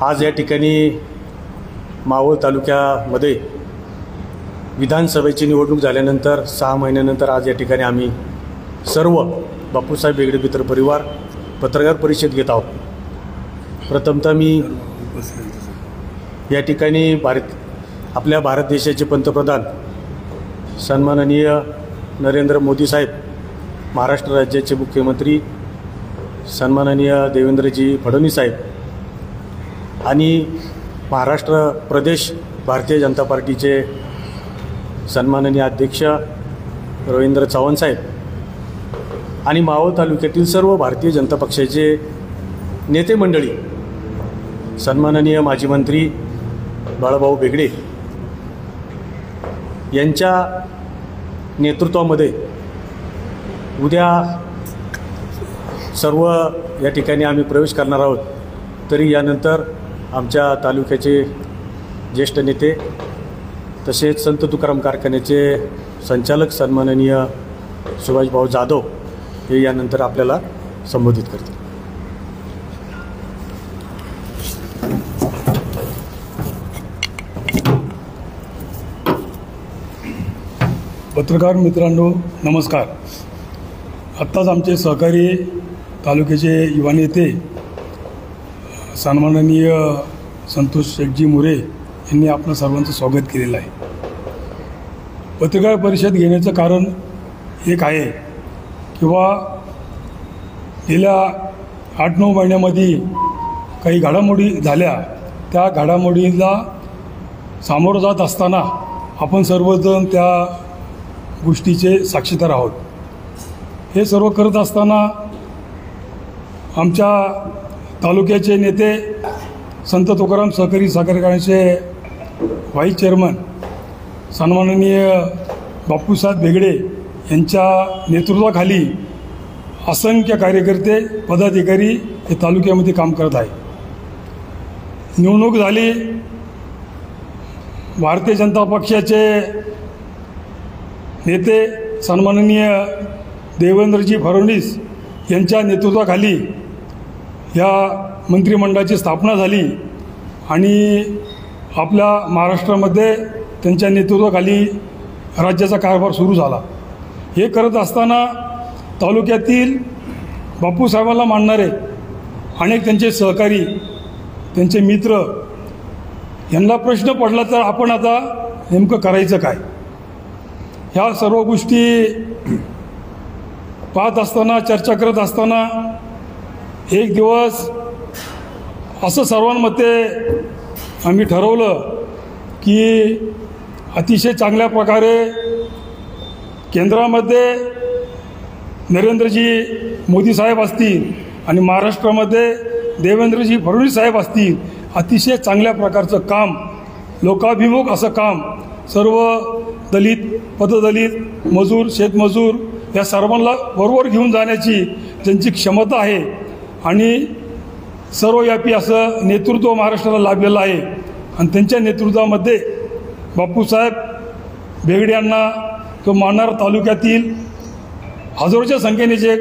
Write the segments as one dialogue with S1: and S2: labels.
S1: आज या ठिकाणी मावळ तालुक्यामध्ये विधानसभेची निवडणूक झाल्यानंतर 6 महिन्यानंतर आज या ठिकाणी आम्ही सर्व बापूसाहेब बेगडे मित्र परिवार पत्रकार परिषद घेत आहोत। प्रथमतः मी या ठिकाणी आपल्या भारत देशाचे पंतप्रधान सन्माननीय नरेंद्र मोदी साहेब, महाराष्ट्र राज्याचे मुख्यमंत्री सन्माननीय देवेंद्रजी फडणवीस साहेब आणि महाराष्ट्र प्रदेश भारतीय जनता पार्टीचे सन्माननीय अध्यक्ष रवींद्र चव्हाण साहेब आणि मावळ तालुक्यातील सर्व भारतीय जनता पक्षाचे नेते मंडळी, सन्माननीय माजी मंत्री बाळाभाऊ बेगडे यांच्या नेतृत्वामध्ये उद्या सर्व या ठिकाणी आम्ही प्रवेश करणार आहोत। तरी यानंतर आमच्या तालुक्याचे ज्येष्ठ नेते तसेच संत तुकाराम कारखान्याचे संचालक सन्माननीय सुभाषभाऊ जाधव हे यानंतर आपल्याला संबोधित करतील।
S2: पत्रकार मित्रांनो नमस्कार। आत्ताच आमचे सहकारी तालुक्याचे युवा नेते सन्माननीय संतोष शेठजी मोरे यांनी आपलं सर्वांचं स्वागत केलेलं आहे। पत्रकार परिषद घेण्याचं कारण एक आहे किंवा गेल्या 8-9 महिन्यामध्ये काही घडामोडी झाल्या, त्या घडामोडीला सामोरं जात असताना आपण सर्वजण त्या गोष्टीचे साक्षीदार आहोत। हे सर्व करत असताना आमच्या तालुक्याचे नेते संत तुकाराम सहकारी साखर कारखान्याचे व्हाईस चेअरमन सन्माननीय बापूसाहेब बेगडे यांच्या नेतृत्वाखाली असंख्य कार्यकर्ते पदाधिकारी हे तालुक्यामध्ये काम करत आहे। निवडणूक झाली, भारतीय जनता पक्षाचे नेते सन्माननीय देवेंद्रजी फडणवीस यांच्या नेतृत्वाखाली या मंत्रिमंडळाची स्थापना झाली आणि आपल्या महाराष्ट्रामध्ये त्यांच्या नेतृत्वाखाली राज्याचा कारभार सुरू झाला। हे करत असताना तालुक्यातील बापूसाहेबांना मानणारे अनेक त्यांचे सहकारी, त्यांचे मित्र यांना प्रश्न पडला तर आपण आता नेमकं करायचं काय, ह्या सर्व गोष्टी पाहत असताना, चर्चा करत असताना एक दिवस असं सर्वांमध्ये आम्ही ठरवलं की अतिशय चांगल्या प्रकारे केंद्रामध्ये नरेंद्रजी मोदी साहेब असतील आणि महाराष्ट्रामध्ये देवेंद्रजी फडणवीस साहेब असतील, अतिशय चांगल्या प्रकारचं काम, लोकाभिमुख असं काम सर्व दलित, पददलित, मजूर, शेतमजूर या सर्वांना बरोबर घेऊन जाण्याची ज्यांची क्षमता आहे आणि सर्वव्यापी असं नेतृत्व महाराष्ट्राला लाभलेलं आहे आणि त्यांच्या नेतृत्वामध्ये बापूसाहेब बेगडे यांना किंवा मानार तालुक्यातील हजारोच्या संख्येने जे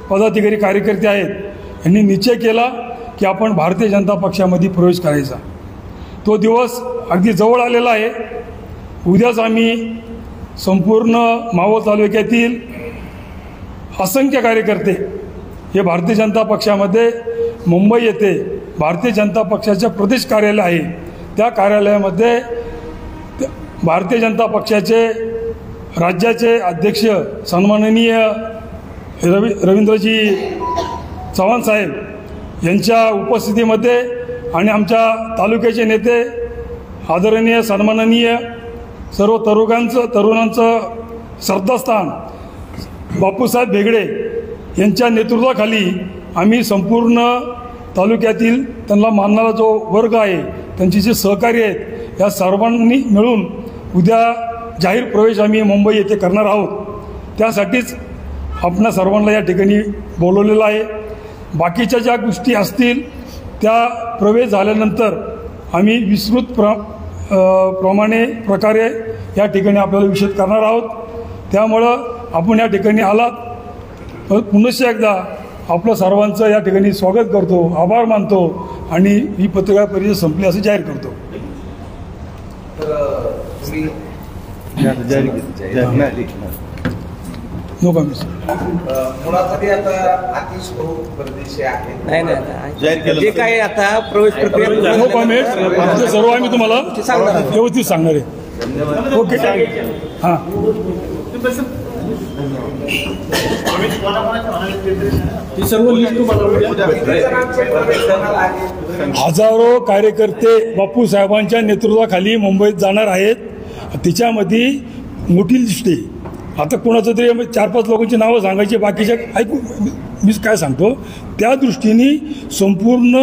S2: पदाधिकारी कार्यकर्ते आहेत यांनी निश्चय केला की आपण भारतीय जनता पक्षामध्ये प्रवेश करायचा। तो दिवस अगदी जवळ आलेला आहे। उद्याच आम्ही संपूर्ण मावळ तालुक्यातील असंख्य कार्यकर्ते हे भारतीय जनता पक्षामध्ये मुंबई येथे भारतीय जनता पक्षाचे प्रदेश कार्यालय आहे, त्या कार्यालयामध्ये भारतीय जनता पक्षाचे राज्याचे अध्यक्ष सन्माननीय रवींद्रजी चव्हाण साहेब यांच्या उपस्थितीमध्ये आणि आमच्या तालुक्याचे नेते आदरणीय सन्माननीय सर्व तरुणांचं श्रद्धास्थान बापूसाहेब बेगडे यांच्या नेतृत्वाखाली आम्ही संपूर्ण तालुक्यातील त्यांना मानणारा जो वर्ग आहे, त्यांचे जे सहकारी आहेत, या सर्वांनी मिळून उद्या जाहीर प्रवेश आम्ही मुंबई येथे करणार आहोत। त्यासाठीच आपणा सर्वांना या ठिकाणी बोलवलेलं आहे। बाकीच्या ज्या गोष्टी असतील त्या प्रवेश झाल्यानंतर आम्ही विस्तृत प्रकारे या ठिकाणी आपल्याला विषद करणार आहोत। त्यामुळं आपण या ठिकाणी आलात, पुनश्च एकदा आपलं सर्वांचं या ठिकाणी स्वागत करतो, आभार मानतो आणि ही पत्रकार परिषद संपली असं जाहीर करतो. No comments.
S3: मुळामध्ये आता आतिश भाऊ परदेशी आहेत.
S4: नाही
S3: जे काही आता प्रवेश प्रक्रिया
S2: नो कमेंट्स. आमचं सर्व आम्ही तुम्हाला व्यवस्थित सांगणार आहे. ओके हां.
S1: ती सर्व लिस्ट
S2: हजारो कार्यकर्ते बापू साहेबांच्या नेतृत्वाखाली मुंबईत जाणार आहेत. तिच्यामध्ये मोठी लिस्ट आहे. आता कोणाचं तरी 4-5 लोकांची नावं सांगायची, बाकीच्या ऐकू मी काय सांगतो त्या दृष्टीने संपूर्ण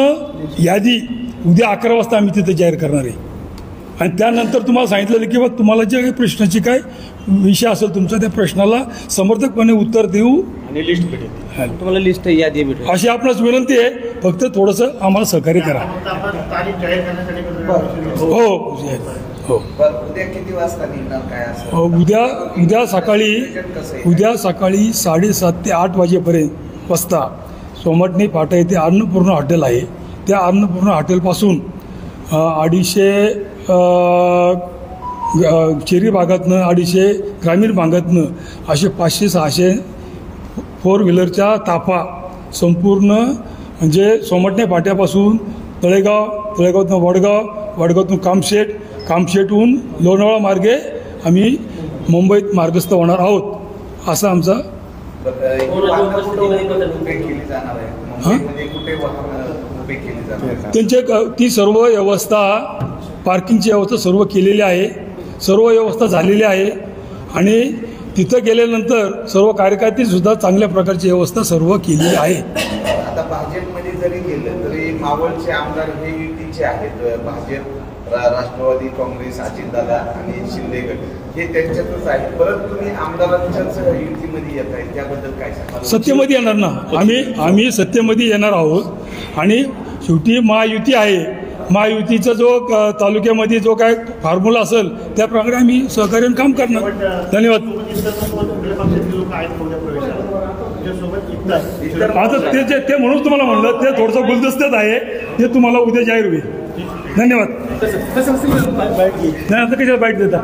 S2: यादी उद्या 11 वाजता आम्ही तिथे जाहीर करणार आहे. आणि त्यानंतर तुम्हाला सांगितलेलं की बा तुम्हाला जे काही प्रश्नाची काय विषय असेल तुमचा त्या प्रश्नाला समर्थकपणे उत्तर देऊ
S1: आणि लिस्ट भेटेल.
S4: तुम्हाला लिस्ट यादी भेटेल
S2: अशी आपणास विनंती आहे. फक्त थोडंसं आम्हाला सहकार्य करा. हो हो.
S3: उद्या किती वाजता निघणार काय असं?
S2: उद्या सकाळी 7:30 ते 8 वाजेपर्यंत सोमटणे फाटा येथे अन्नपूर्णा हॉटेल आहे. त्या अन्नपूर्णा हॉटेलपासून 250 शहरी भागातनं 250 ग्रामीण भागातनं असे 500-600 4 व्हीलरच्या ताफा संपूर्ण म्हणजे सोमटणे फाट्यापासून तळेगावातून वडगावातून कामशेटहून लोणावळा मार्गे आम्ही मुंबईत मार्गस्थ होणार आहोत असा आमचा. त्यांचे ती सर्व व्यवस्था पार्किंगची व्यवस्था सर्व केलेली आहे. सर्व व्यवस्था झालेली आहे आणि तिथं गेल्यानंतर सर्व कार्यकर्ते सुद्धा चांगल्या प्रकारची व्यवस्था सर्व केलेली आहे.
S3: आता भाजपमध्ये जरी गेलं तरी मावळचे आमदार हे युतीचे आहेत. भाजप, राष्ट्रवादी काँग्रेस, अजितदादा आणि शिंदे गट हे त्यांच्यातच आहे. परत तुम्ही आमदारांच्याच युतीमध्ये येत आहे, त्याबद्दल काय सांगा?
S2: सत्तेमध्ये येणार ना आम्ही सत्तेमध्ये येणार आहोत आणि शेवटी महायुती आहे. महायुतीचा जो तालुक्यामध्ये जो काय फॉर्म्युला असेल त्याप्रकारे आम्ही सहकार्याने काम करणार. धन्यवाद. आता ते म्हणून तुम्हाला म्हणलं ते थोडंसं गुलदस्त्यात आहे, ते तुम्हाला उद्या जाहीर होईल. धन्यवाद. नाही आता कशाला बाईट देता.